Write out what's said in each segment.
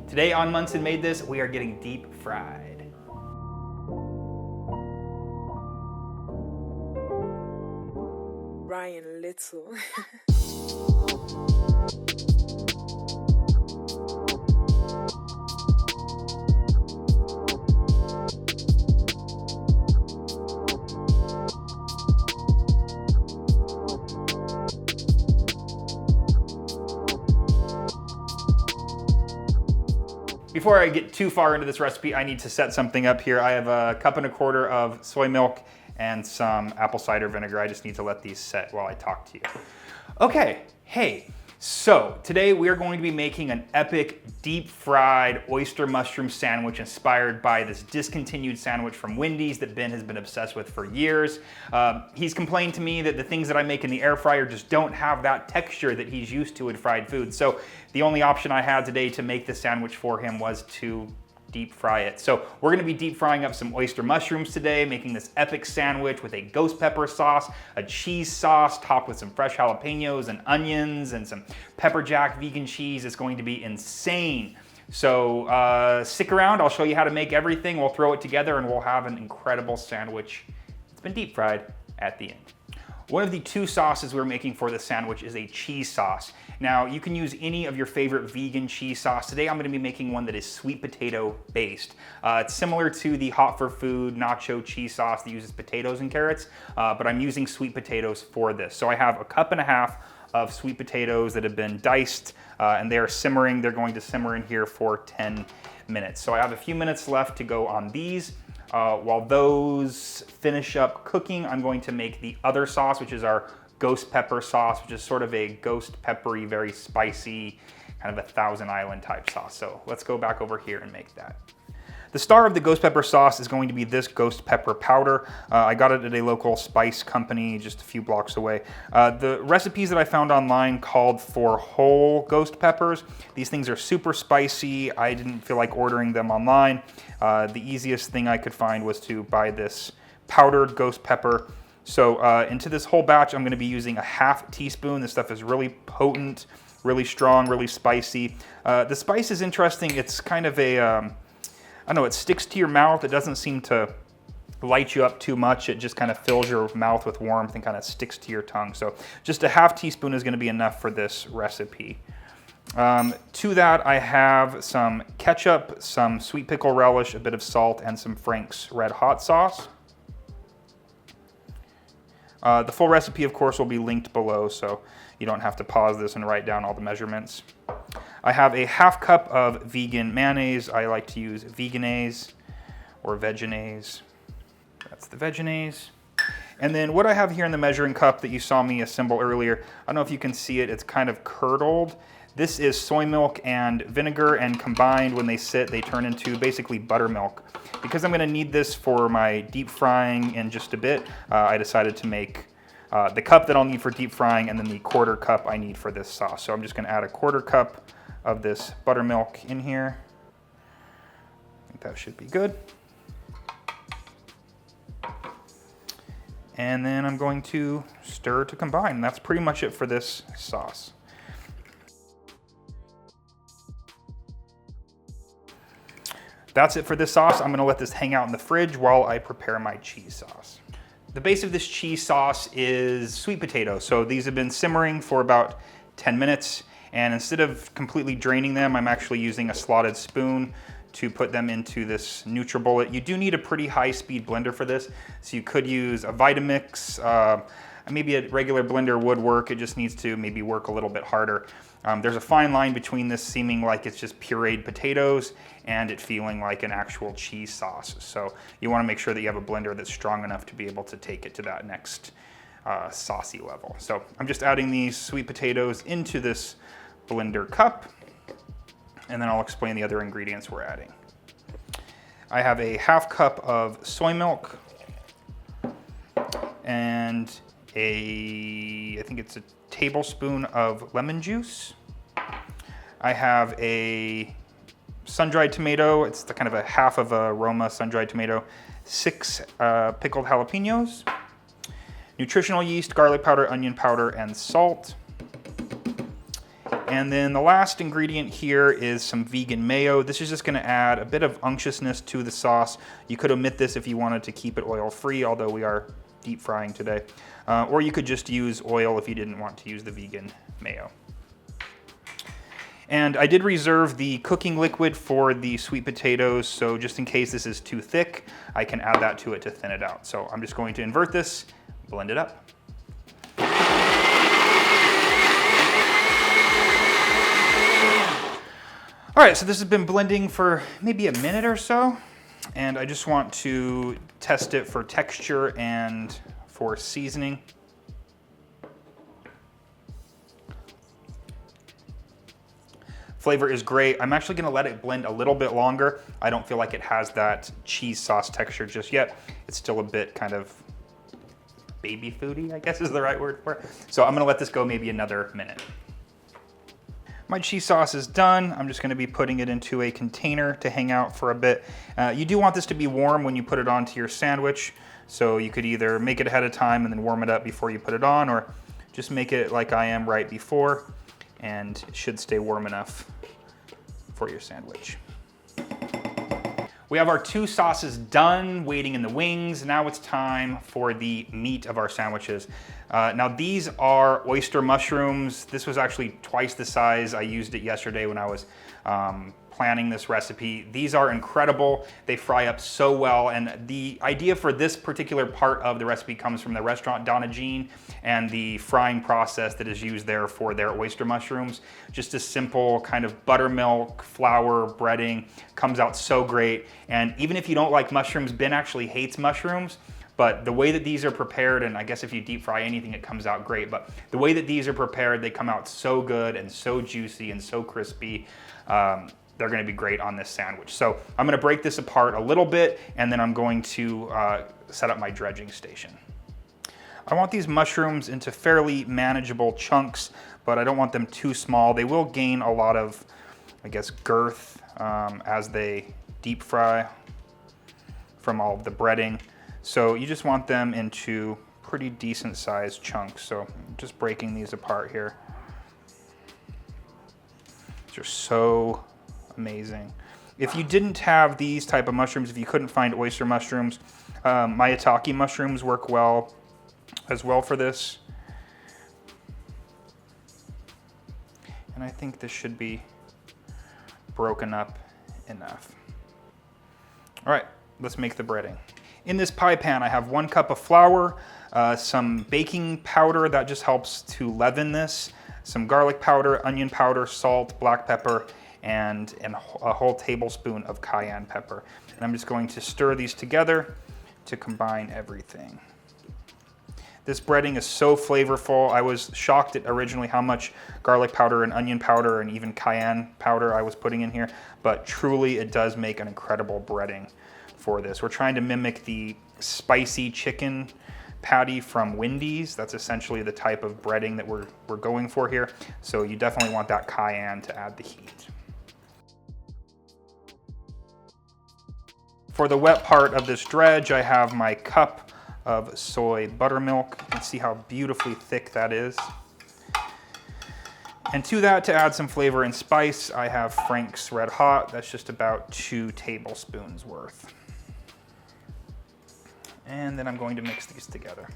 Today on Monson Made This, we are getting deep fried. Ryan Little. Before I get too far into this recipe, I need to set something up here. I have a 1.25 cups of soy milk and some apple cider vinegar. I just need to let these set while I talk to you. Okay, hey, so today we are going to be making an epic deep fried oyster mushroom sandwich inspired by this discontinued sandwich from Wendy's that Ben has been obsessed with for years. He's complained to me that the things that I make in the air fryer just don't have that texture that he's used to in fried food. So the only option I had today to make this sandwich for him was to deep fry it. So we're gonna be deep frying up some oyster mushrooms today, making this epic sandwich with a ghost pepper sauce, a cheese sauce topped with some fresh jalapenos and onions and some pepper jack vegan cheese. It's going to be insane. So stick around, I'll show you how to make everything. We'll throw it together and we'll have an incredible sandwich. It's been deep fried at the end. One of the two sauces we're making for this sandwich is a cheese sauce. Now, you can use any of your favorite vegan cheese sauce. Today, I'm gonna be making one that is sweet potato based. It's similar to the Hot for Food nacho cheese sauce that uses potatoes and carrots, but I'm using sweet potatoes for this. So I have 1.5 cups of sweet potatoes that have been diced, and they are simmering. They're going to simmer in here for 10 minutes. So I have a few minutes left to go on these. While those finish up cooking, I'm going to make the other sauce, which is our ghost pepper sauce, which is sort of a ghost peppery, very spicy, kind of a Thousand Island type sauce. So let's go back over here and make that. The star of the ghost pepper sauce is going to be this ghost pepper powder. I got it at a local spice company just a few blocks away. The recipes that I found online called for whole ghost peppers. These things are super spicy. I didn't feel like ordering them online. The easiest thing I could find was to buy this powdered ghost pepper. So into this whole batch, I'm gonna be using 1/2 teaspoon. This stuff is really potent, really strong, really spicy. The spice is interesting. It's kind of a, I don't know, it sticks to your mouth. It doesn't seem to light you up too much. It just kind of fills your mouth with warmth and kind of sticks to your tongue. So just 1/2 teaspoon is gonna be enough for this recipe. To that, I have some ketchup, some sweet pickle relish, a bit of salt, and some Frank's Red Hot sauce. The full recipe, of course, will be linked below, so you don't have to pause this and write down all the measurements. I have a 1/2 cup of vegan mayonnaise. I like to use veganized or veganized. That's the veganized. And then what I have here in the measuring cup that you saw me assemble earlier, I don't know if you can see it, it's kind of curdled. This is soy milk and vinegar, and combined when they sit, they turn into basically buttermilk. Because I'm gonna need this for my deep frying in just a bit, I decided to make the cup that I'll need for deep frying and then the 1/4 cup I need for this sauce. So I'm just gonna add a 1/4 cup of this buttermilk in here. I think that should be good. And then I'm going to stir to combine. And that's pretty much it for this sauce. That's it for this sauce. I'm gonna let this hang out in the fridge while I prepare my cheese sauce. The base of this cheese sauce is sweet potatoes. So these have been simmering for about 10 minutes. And instead of completely draining them, I'm actually using a slotted spoon to put them into this NutriBullet. You do need a pretty high-speed blender for this, so you could use a Vitamix. Maybe a regular blender would work. It just needs to maybe work a little bit harder. There's a fine line between this seeming like it's just pureed potatoes and it feeling like an actual cheese sauce. So you want to make sure that you have a blender that's strong enough to be able to take it to that next saucy level. So I'm just adding these sweet potatoes into this blender cup, and then I'll explain the other ingredients we're adding. I have a 1/2 cup of soy milk and I think it's a tablespoon of lemon juice. I have a sun-dried tomato. It's the kind of a 1/2 of a Roma sun-dried tomato. 6 pickled jalapenos. Nutritional yeast, garlic powder, onion powder, and salt. And then the last ingredient here is some vegan mayo. This is just gonna add a bit of unctuousness to the sauce. You could omit this if you wanted to keep it oil-free, although we are deep frying today. Or you could just use oil if you didn't want to use the vegan mayo. And I did reserve the cooking liquid for the sweet potatoes, so just in case this is too thick, I can add that to it to thin it out. So I'm just going to invert this, blend it up. All right, so this has been blending for maybe a minute or so, and I just want to test it for texture and for seasoning. Flavor is great. I'm actually gonna let it blend a little bit longer. I don't feel like it has that cheese sauce texture just yet. It's still a bit kind of baby foody, I guess is the right word for it. So I'm gonna let this go maybe another minute. My cheese sauce is done. I'm just gonna be putting it into a container to hang out for a bit. You do want this to be warm when you put it onto your sandwich. So you could either make it ahead of time and then warm it up before you put it on, or just make it like I am right before, and it should stay warm enough for your sandwich. We have our two sauces done, waiting in the wings. Now it's time for the meat of our sandwiches. Now these are oyster mushrooms. This was actually twice the size. I used it yesterday when I was planning this recipe. These are incredible. They fry up so well, and the idea for this particular part of the recipe comes from the restaurant Donna Jean and the frying process that is used there for their oyster mushrooms. Just a simple kind of buttermilk, flour, breading, comes out so great. And even if you don't like mushrooms, Ben actually hates mushrooms, but the way that these are prepared, and I guess if you deep fry anything, it comes out great, but the way that these are prepared, they come out so good and so juicy and so crispy. They're gonna be great on this sandwich. So I'm gonna break this apart a little bit, and then I'm going to set up my dredging station. I want these mushrooms into fairly manageable chunks, but I don't want them too small. They will gain a lot of, I guess, girth as they deep fry from all of the breading. So you just want them into pretty decent sized chunks. So I'm just breaking these apart here. These are so amazing. If you didn't have these type of mushrooms, if you couldn't find oyster mushrooms, maitake mushrooms work well as well for this. And I think this should be broken up enough. All right, let's make the breading. In this pie pan, I have 1 cup of flour, some baking powder that just helps to leaven this, some garlic powder, onion powder, salt, black pepper, and a whole tablespoon of cayenne pepper. And I'm just going to stir these together to combine everything. This breading is so flavorful. I was shocked at originally how much garlic powder and onion powder and even cayenne powder I was putting in here, but truly it does make an incredible breading for this. We're trying to mimic the spicy chicken patty from Wendy's. That's essentially the type of breading that we're going for here. So you definitely want that cayenne to add the heat. For the wet part of this dredge, I have my cup of soy buttermilk. You can see how beautifully thick that is. And to that, to add some flavor and spice, I have Frank's Red Hot. That's just about 2 tablespoons worth. And then I'm going to mix these together.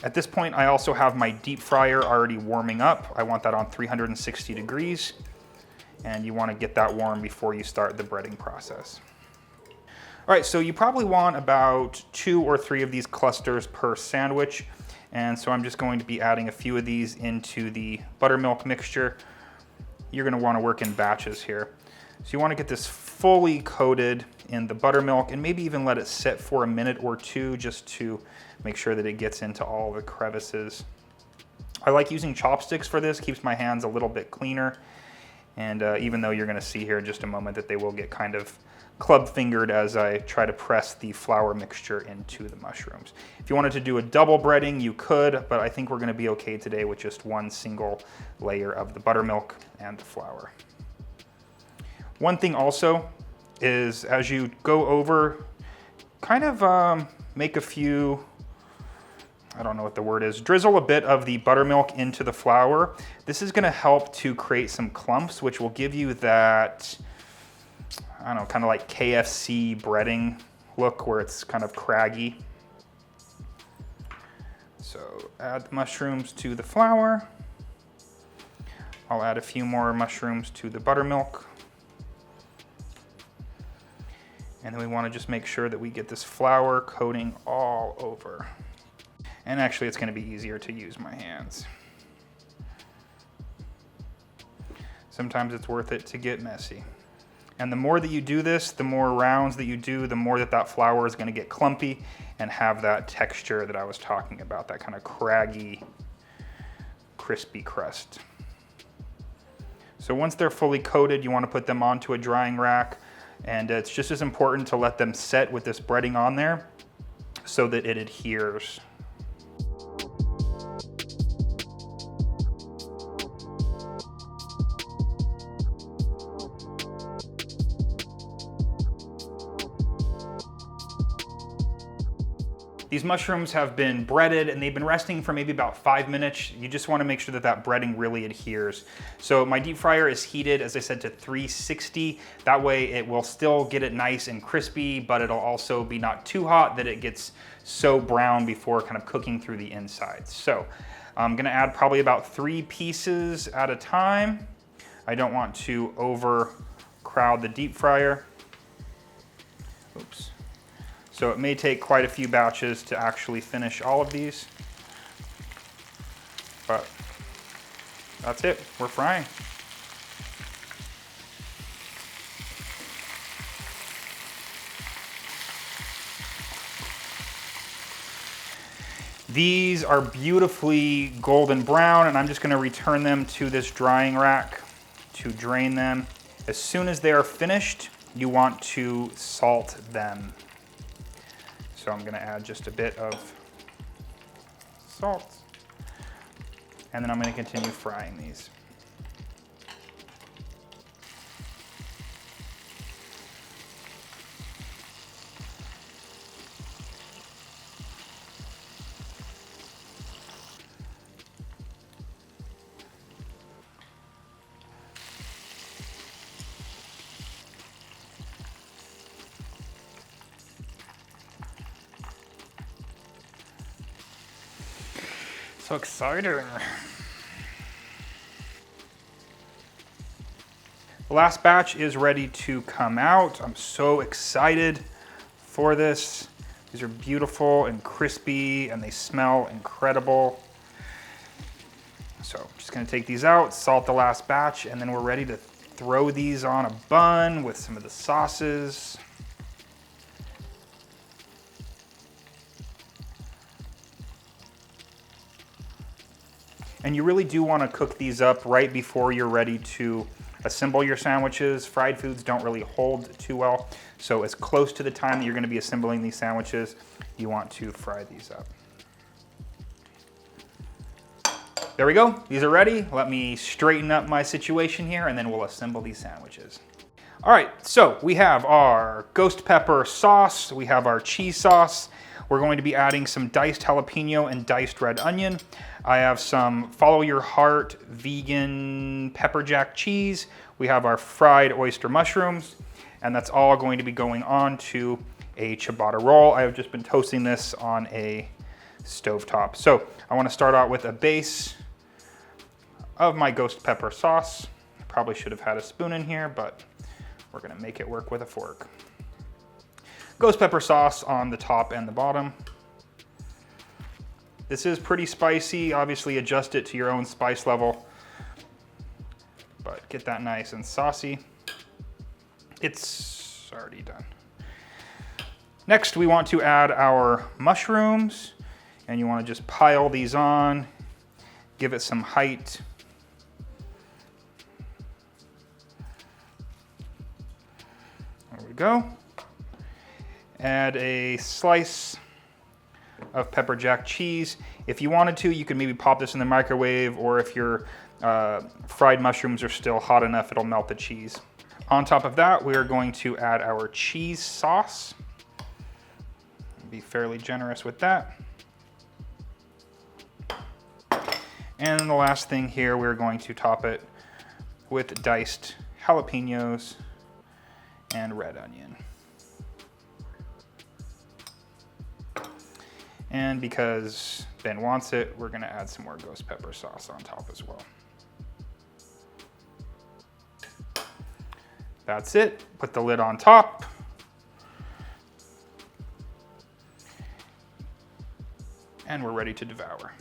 At this point, I also have my deep fryer already warming up. I want that on 360 degrees. And you want to get that warm before you start the breading process. All right, so you probably want about 2 or 3 of these clusters per sandwich. And so I'm just going to be adding a few of these into the buttermilk mixture. You're going to want to work in batches here. So you want to get this fully coated in the buttermilk and maybe even let it sit for a minute or 2 just to make sure that it gets into all the crevices. I like using chopsticks for this, keeps my hands a little bit cleaner. And even though you're going to see here in just a moment that they will get kind of club fingered as I try to press the flour mixture into the mushrooms. If you wanted to do a double breading, you could, but I think we're going to be okay today with just 1 single layer of the buttermilk and the flour. One thing also is as you go over, kind of make a few, I don't know what the word is, drizzle a bit of the buttermilk into the flour. This is gonna help to create some clumps, which will give you that, I don't know, kind of like KFC breading look where it's kind of craggy. So add the mushrooms to the flour. I'll add a few more mushrooms to the buttermilk. And then we want to just make sure that we get this flour coating all over. And actually it's going to be easier to use my hands. Sometimes it's worth it to get messy. And the more that you do this, the more rounds that you do, the more that that flour is going to get clumpy and have that texture that I was talking about, that kind of craggy, crispy crust. So once they're fully coated, you want to put them onto a drying rack. And it's just as important to let them set with this breading on there so that it adheres. These mushrooms have been breaded and they've been resting for maybe about 5 minutes. You just want to make sure that that breading really adheres. So my deep fryer is heated, as I said, to 360. That way it will still get it nice and crispy, but it'll also be not too hot that it gets so brown before kind of cooking through the inside. So I'm gonna add probably about 3 pieces at a time. I don't want to overcrowd the deep fryer. Oops. So it may take quite a few batches to actually finish all of these, but that's it, we're frying. These are beautifully golden brown, and I'm just gonna return them to this drying rack to drain them. As soon as they are finished, you want to salt them. So I'm gonna add just a bit of salt, and then I'm gonna continue frying these. So exciting. The last batch is ready to come out. I'm so excited for this. These are beautiful and crispy and they smell incredible. So I'm just gonna take these out, salt the last batch, and then we're ready to throw these on a bun with some of the sauces. And you really do want to cook these up right before you're ready to assemble your sandwiches. Fried foods don't really hold too well. So as close to the time that you're going to be assembling these sandwiches, you want to fry these up. There we go. These are ready. Let me straighten up my situation here and then we'll assemble these sandwiches. All right, so we have our ghost pepper sauce. We have our cheese sauce. We're going to be adding some diced jalapeno and diced red onion. I have some Follow Your Heart vegan pepper jack cheese. We have our fried oyster mushrooms, and that's all going to be going on to a ciabatta roll. I have just been toasting this on a stovetop. So I want to start out with a base of my ghost pepper sauce. Probably should have had a spoon in here, but we're gonna make it work with a fork. Ghost pepper sauce on the top and the bottom. This is pretty spicy. Obviously adjust it to your own spice level, but get that nice and saucy. It's already done. Next, we want to add our mushrooms, and you want to just pile these on, give it some height. There we go. Add a slice of pepper jack cheese. If you wanted to, you could maybe pop this in the microwave, or if your fried mushrooms are still hot enough, it'll melt the cheese. On top of that, we are going to add our cheese sauce. Be fairly generous with that. And the last thing here, we're going to top it with diced jalapenos and red onion. And because Ben wants it, we're gonna add some more ghost pepper sauce on top as well. That's it. Put the lid on top. And we're ready to devour.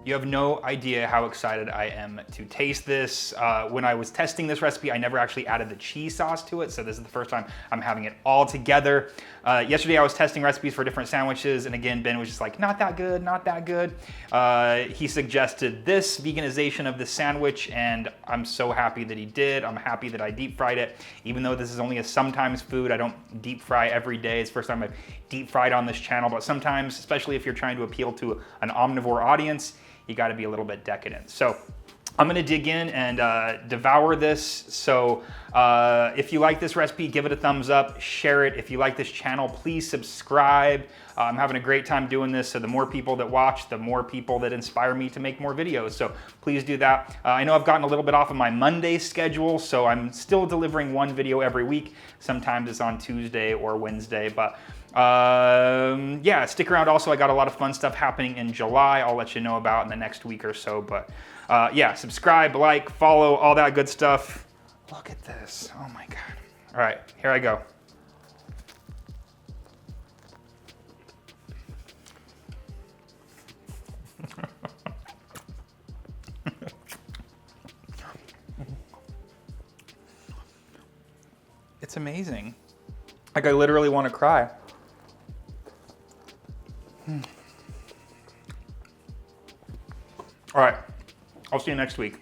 You have no idea how excited I am to taste this. When I was testing this recipe, I never actually added the cheese sauce to it, so this is the first time I'm having it all together. Yesterday I was testing recipes for different sandwiches, and again, Ben was just like, not that good, not that good. He suggested this veganization of the sandwich, and I'm so happy that he did. I'm happy that I deep fried it. Even though this is only a sometimes food, I don't deep fry every day. It's the first time I've deep fried on this channel, but sometimes, especially if you're trying to appeal to an omnivore audience, you gotta be a little bit decadent. So I'm gonna dig in and devour this. So if you like this recipe, give it a thumbs up, share it. If you like this channel, please subscribe. I'm having a great time doing this. So the more people that watch, the more people that inspire me to make more videos. So please do that. I know I've gotten a little bit off of my Monday schedule, so I'm still delivering one video every week. Sometimes it's on Tuesday or Wednesday, but yeah, stick around. Also, I got a lot of fun stuff happening in July. I'll let you know about in the next week or so, but yeah, subscribe, like, follow, all that good stuff. Look at this. Oh my God. All right, here I go. It's amazing. Like, I literally want to cry. All right, I'll see you next week.